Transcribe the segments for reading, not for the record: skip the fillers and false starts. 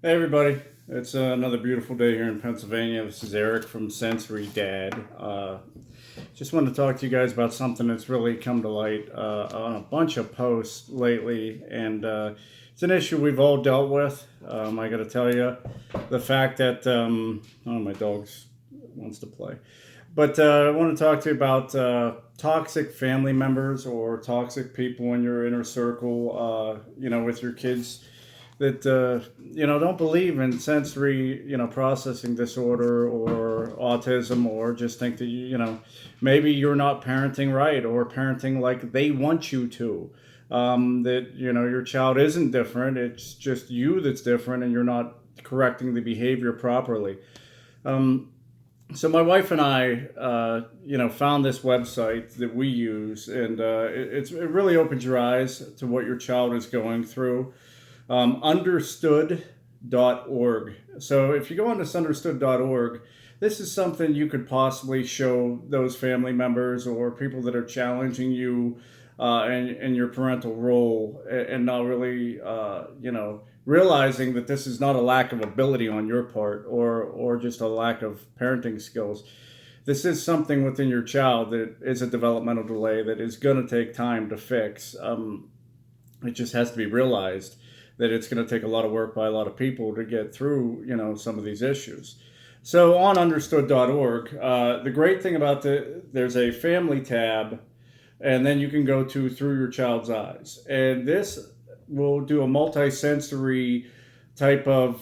Hey everybody, it's another beautiful day here in Pennsylvania. This is Eric from Sensory Dad. Just wanted to talk to you guys about something that's really come to light on a bunch of posts lately, and it's an issue we've all dealt with. I got to tell you, the fact that oh, my dog wants to play, but I want to talk to you about toxic family members or toxic people in your inner circle. With your kids that don't believe in sensory processing disorder or autism, or just think that maybe you're not parenting right or parenting like they want you to. That your child isn't different, it's just you that's different, and you're not correcting the behavior properly. So my wife and I found this website that we use, and it really opens your eyes to what your child is going through. Understood.org. So if you go on this understood.org, this is something you could possibly show those family members or people that are challenging you in your parental role, and not really, realizing that this is not a lack of ability on your part, or just a lack of parenting skills. This is something within your child that is a developmental delay that is going to take time to fix. It just has to be realized that it's going to take a lot of work by a lot of people to get through, some of these issues. So on understood.org, the great thing about there's a family tab, and then you can go to through your child's eyes. And this will do a multi-sensory type of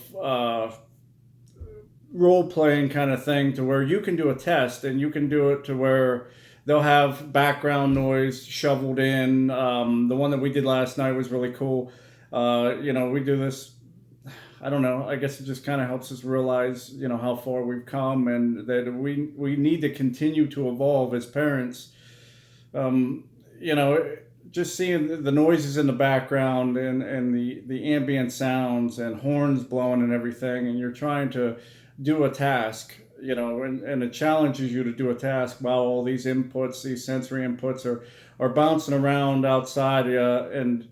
role playing kind of thing, to where you can do a test, and you can do it to where they'll have background noise shoveled in. The one that we did last night was really cool. We do this. I don't know. I guess it just kind of helps us realize, how far we've come, and that we need to continue to evolve as parents. Um, you know, just seeing the noises in the background, and the ambient sounds and horns blowing and everything, and you're trying to do a task, and it challenges you to do a task while all these inputs, these sensory inputs, are bouncing around outside, and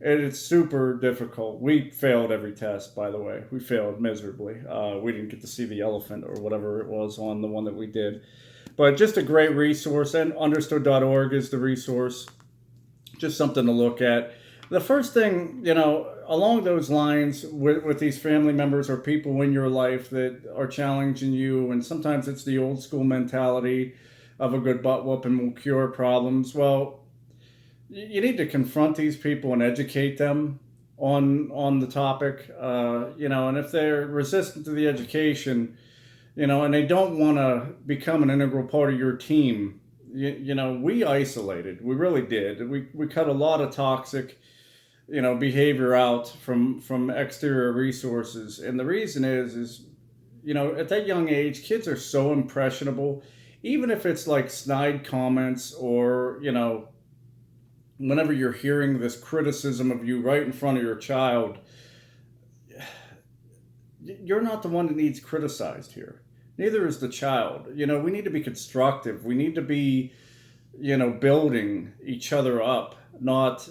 it's super difficult. We failed every test, by the way. We failed miserably. We didn't get to see the elephant or whatever it was on the one that we did. But just a great resource, and understood.org is the resource. Just something to look at. The first thing, along those lines, with these family members or people in your life that are challenging you, and sometimes it's the old school mentality of a good butt whooping will cure problems. Well, you need to confront these people and educate them on the topic. And if they're resistant to the education, and they don't want to become an integral part of your team, we isolated. We really did. We cut a lot of toxic, behavior out from exterior resources. And the reason is, at that young age, kids are so impressionable. Even if it's like snide comments, or, whenever you're hearing this criticism of you right in front of your child, you're not the one that needs criticized here. Neither is the child. We need to be constructive. We need to be, building each other up, not,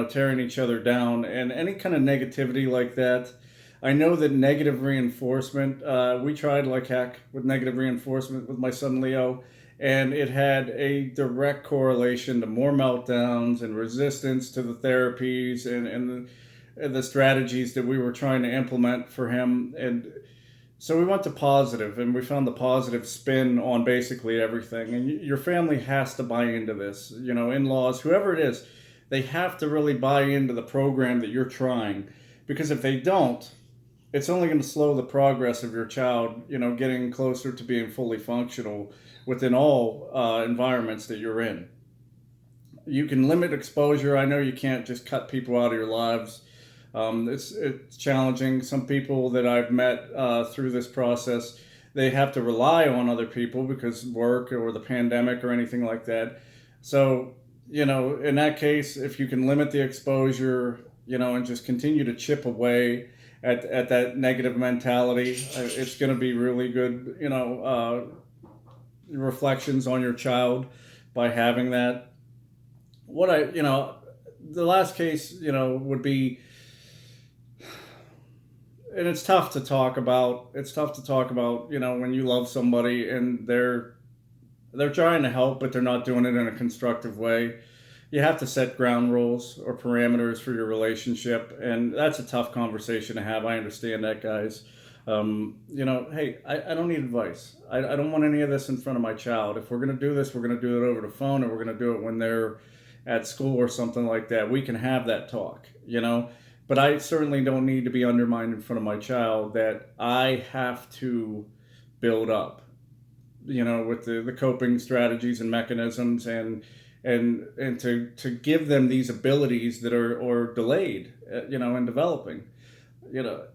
tearing each other down. And any kind of negativity like that, I know that negative reinforcement, we tried like heck with negative reinforcement with my son Leo, and it had a direct correlation to more meltdowns and resistance to the therapies, and the strategies that we were trying to implement for him. And so we went to positive, and we found the positive spin on basically everything. And your family has to buy into this. In-laws, whoever it is, they have to really buy into the program that you're trying. Because if they don't, it's only going to slow the progress of your child, getting closer to being fully functional within all environments that you're in. You can limit exposure. I know you can't just cut people out of your lives. It's challenging. Some people that I've met through this process, they have to rely on other people because work or the pandemic or anything like that. So, in that case, if you can limit the exposure, and just continue to chip away at that negative mentality, it's going to be really good, reflections on your child by having that. The last case, would be, and it's tough to talk about. It's tough to talk about, when you love somebody and they're trying to help, but they're not doing it in a constructive way. You have to set ground rules or parameters for your relationship, and that's a tough conversation to have. I understand that, guys. Hey, I don't need advice. I don't want any of this in front of my child. If we're going to do this, we're going to do it over the phone, or we're going to do it when they're at school or something like that. We can have that talk. But I certainly don't need to be undermined in front of my child that I have to build up, with the coping strategies and mechanisms, and to give them these abilities that are or delayed, in developing. You know,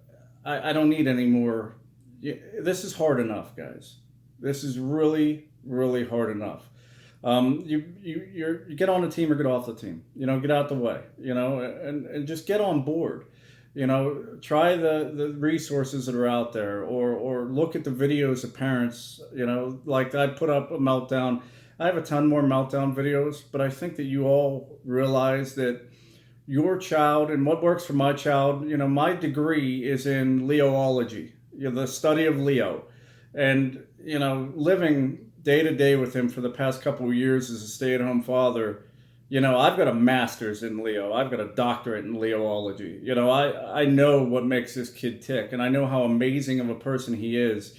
I don't need any more. This is hard enough, guys. This is really, really hard enough. You get on the team or get off the team. Get out the way. And just get on board. Try the resources that are out there, or look at the videos of parents. Like I put up a meltdown. I have a ton more meltdown videos, but I think that you all realize that your child and what works for my child. My degree is in Leoology, the study of Leo, and living day to day with him for the past couple of years as a stay-at-home father. I've got a master's in Leo. I've got a doctorate in Leoology. I know what makes this kid tick, and I know how amazing of a person he is.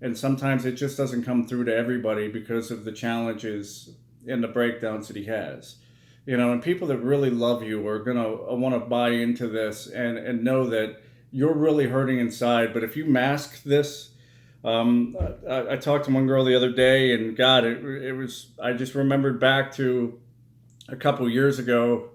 And sometimes it just doesn't come through to everybody because of the challenges and the breakdowns that he has. And people that really love you are going to want to buy into this and know that you're really hurting inside. But if you mask this, I talked to one girl the other day, and God, it was, I just remembered back to a couple years ago,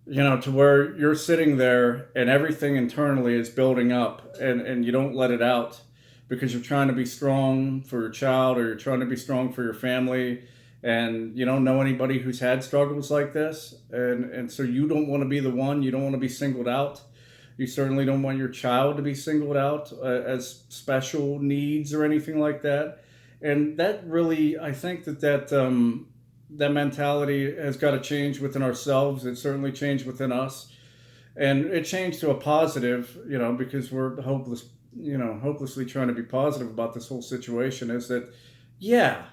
to where you're sitting there and everything internally is building up, and you don't let it out because you're trying to be strong for your child, or you're trying to be strong for your family, and you don't know anybody who's had struggles like this, and so you don't want to be the one. You don't want to be singled out. You certainly don't want your child to be singled out as special needs or anything like that. And that really, I think that mentality has got to change within ourselves. It certainly changed within us, and it changed to a positive. Because we're hopelessly trying to be positive about this whole situation. Is that, yeah,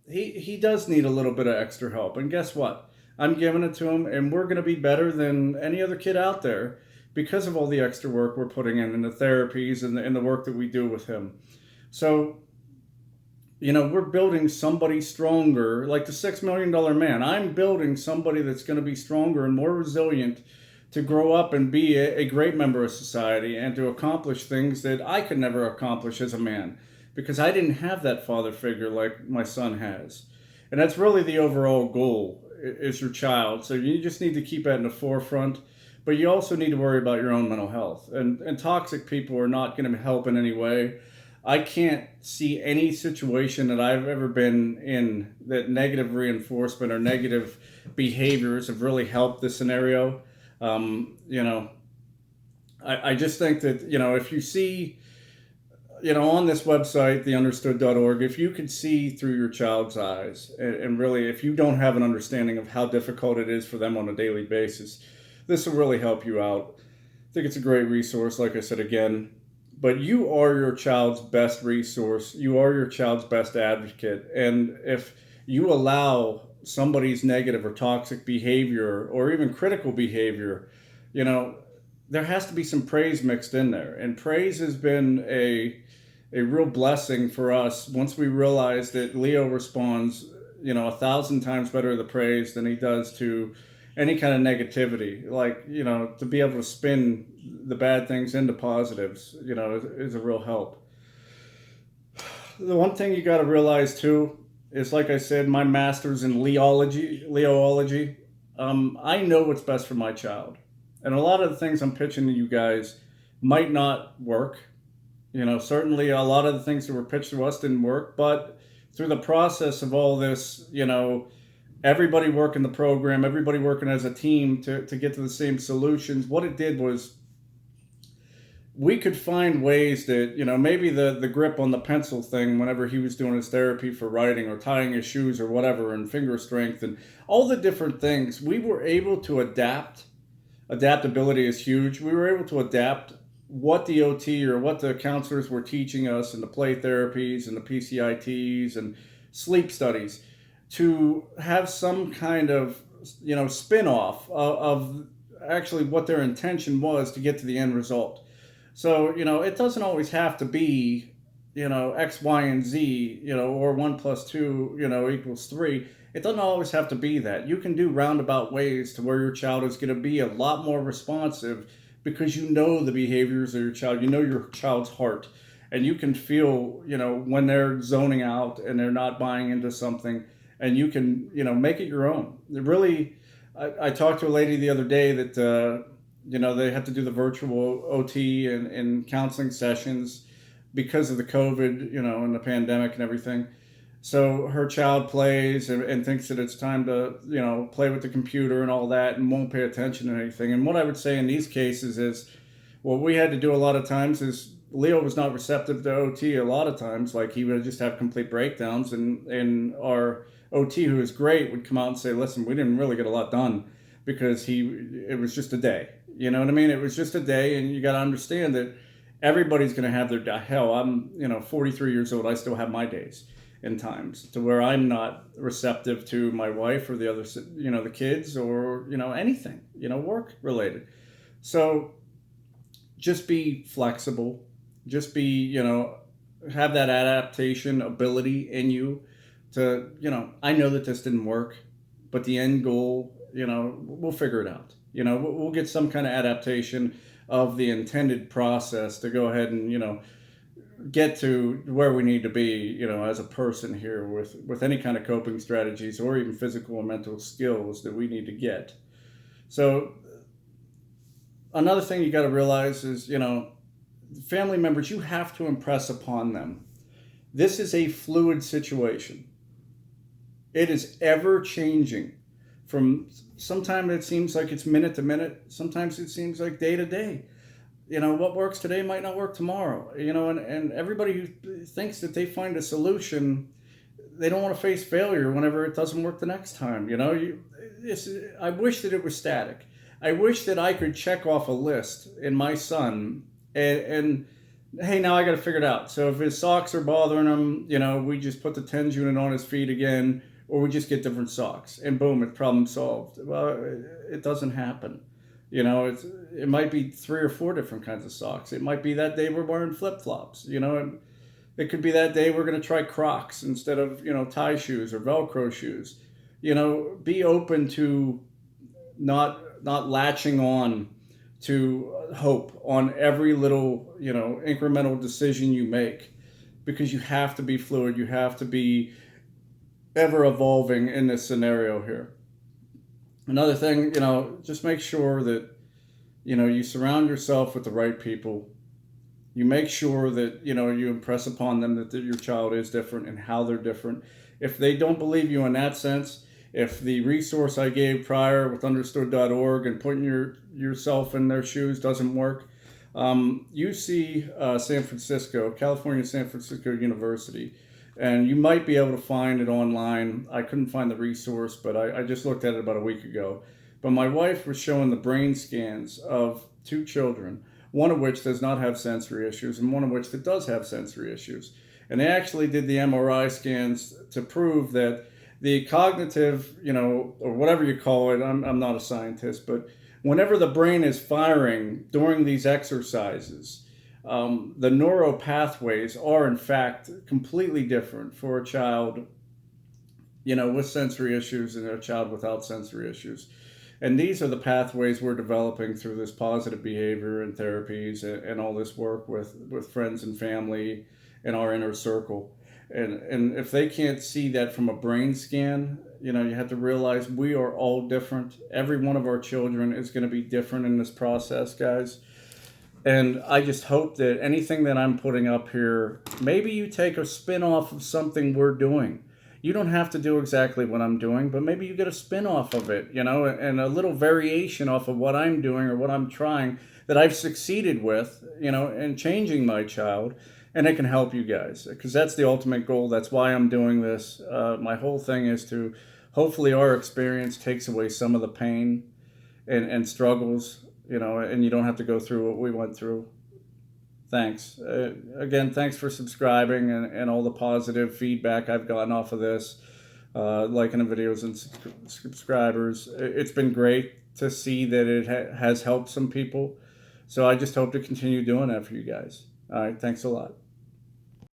he does need a little bit of extra help, and guess what? I'm giving it to him, and we're going to be better than any other kid out there because of all the extra work we're putting in, and the therapies, and the work that we do with him. So, we're building somebody stronger, like the $6 million man. I'm building somebody that's going to be stronger and more resilient to grow up and be a great member of society, and to accomplish things that I could never accomplish as a man, because I didn't have that father figure like my son has. And that's really the overall goal, is your child. So you just need to keep that in the forefront. But you also need to worry about your own mental health. And toxic people are not going to help in any way. I can't see any situation that I've ever been in that negative reinforcement or negative behaviors have really helped this scenario. I just think that, if you see, on this website, the understood.org, if you could see through your child's eyes, and really, if you don't have an understanding of how difficult it is for them on a daily basis, this will really help you out. I think it's a great resource, like I said again. But you are your child's best resource. You are your child's best advocate. And if you allow somebody's negative or toxic behavior, or even critical behavior, there has to be some praise mixed in there. And praise has been a real blessing for us once we realize that Leo responds, 1,000 times better to the praise than he does to any kind of negativity. Like, to be able to spin the bad things into positives, is a real help. The one thing you got to realize too is, like I said, my master's in Leoology. I know what's best for my child. And a lot of the things I'm pitching to you guys might not work. Certainly a lot of the things that were pitched to us didn't work, but through the process of all this, everybody working the program, everybody working as a team to get to the same solutions, what it did was we could find ways that, maybe the grip on the pencil thing whenever he was doing his therapy for writing, or tying his shoes or whatever, and finger strength and all the different things, we were able to adapt. Adaptability is huge. We were able to adapt what the OT or what the counselors were teaching us and the play therapies and the PCITs and sleep studies to have some kind of, spin-off of actually what their intention was to get to the end result. So, it doesn't always have to be, X, Y, and Z, or 1 plus 2, equals 3. It doesn't always have to be that. You can do roundabout ways to where your child is going to be a lot more responsive because you know the behaviors of your child, you know your child's heart, and you can feel, when they're zoning out and they're not buying into something, and you can, make it your own. It really, I talked to a lady the other day that, they had to do the virtual OT and counseling sessions because of the COVID, and the pandemic and everything. So her child plays and thinks that it's time to, play with the computer and all that and won't pay attention to anything. And what I would say in these cases is what we had to do a lot of times is Leo was not receptive to OT a lot of times. Like he would just have complete breakdowns, and our OT, who is great, would come out and say, listen, we didn't really get a lot done because it was just a day. You know what I mean? It was just a day, and you got to understand that everybody's going to have their hell. I'm 43 years old. I still have my days and times to where I'm not receptive to my wife or the other, the kids or anything, work related. So just be flexible. Just be have that adaptation ability in you to I know that this didn't work, but the end goal, we'll figure it out. We'll get some kind of adaptation of the intended process to go ahead and get to where we need to be, as a person here with any kind of coping strategies or even physical and mental skills that we need to get. So another thing you got to realize is, family members, you have to impress upon them. This is a fluid situation. It is ever changing. From sometimes it seems like it's minute to minute. Sometimes it seems like day to day. What works today might not work tomorrow. And everybody who thinks that they find a solution, they don't want to face failure whenever it doesn't work the next time. I wish that it was static. I wish that I could check off a list in my son and hey, now I got to figure it out. So if his socks are bothering him, we just put the TENS unit on his feet again, or we just get different socks, and boom, it's problem solved. Well, it doesn't happen. It might be 3 or 4 different kinds of socks. It might be that day we're wearing flip flops. And it could be that day we're going to try Crocs instead of tie shoes or Velcro shoes. Be open to not latching on to hope on every little incremental decision you make, because you have to be fluid. You have to be ever evolving in this scenario here. Another thing, just make sure that you surround yourself with the right people. You make sure that you impress upon them that your child is different and how they're different. If they don't believe you in that sense, if the resource I gave prior with Understandorg and putting yourself in their shoes doesn't work, UC San Francisco, California San Francisco University, and you might be able to find it online. I couldn't find the resource, but I just looked at it about a week ago. But my wife was showing the brain scans of 2 children, one of which does not have sensory issues and one of which that does have sensory issues. And they actually did the MRI scans to prove that the cognitive, or whatever you call it, I'm not a scientist, but whenever the brain is firing during these exercises, the neural pathways are in fact completely different for a child, with sensory issues and a child without sensory issues. And these are the pathways we're developing through this positive behavior and therapies and all this work with friends and family in our inner circle. And if they can't see that from a brain scan, you have to realize we are all different. Every one of our children is going to be different in this process, guys. And I just hope that anything that I'm putting up here, maybe you take a spin off of something we're doing. You don't have to do exactly what I'm doing, but maybe you get a spin off of it, and a little variation off of what I'm doing or what I'm trying that I've succeeded with, and changing my child. And it can help you guys, because that's the ultimate goal. That's why I'm doing this. My whole thing is to hopefully our experience takes away some of the pain and struggles, and you don't have to go through what we went through. Thanks. Again, thanks for subscribing and all the positive feedback I've gotten off of this, liking the videos and subscribers. It's been great to see that it has helped some people. So I just hope to continue doing that for you guys. All right. Thanks a lot.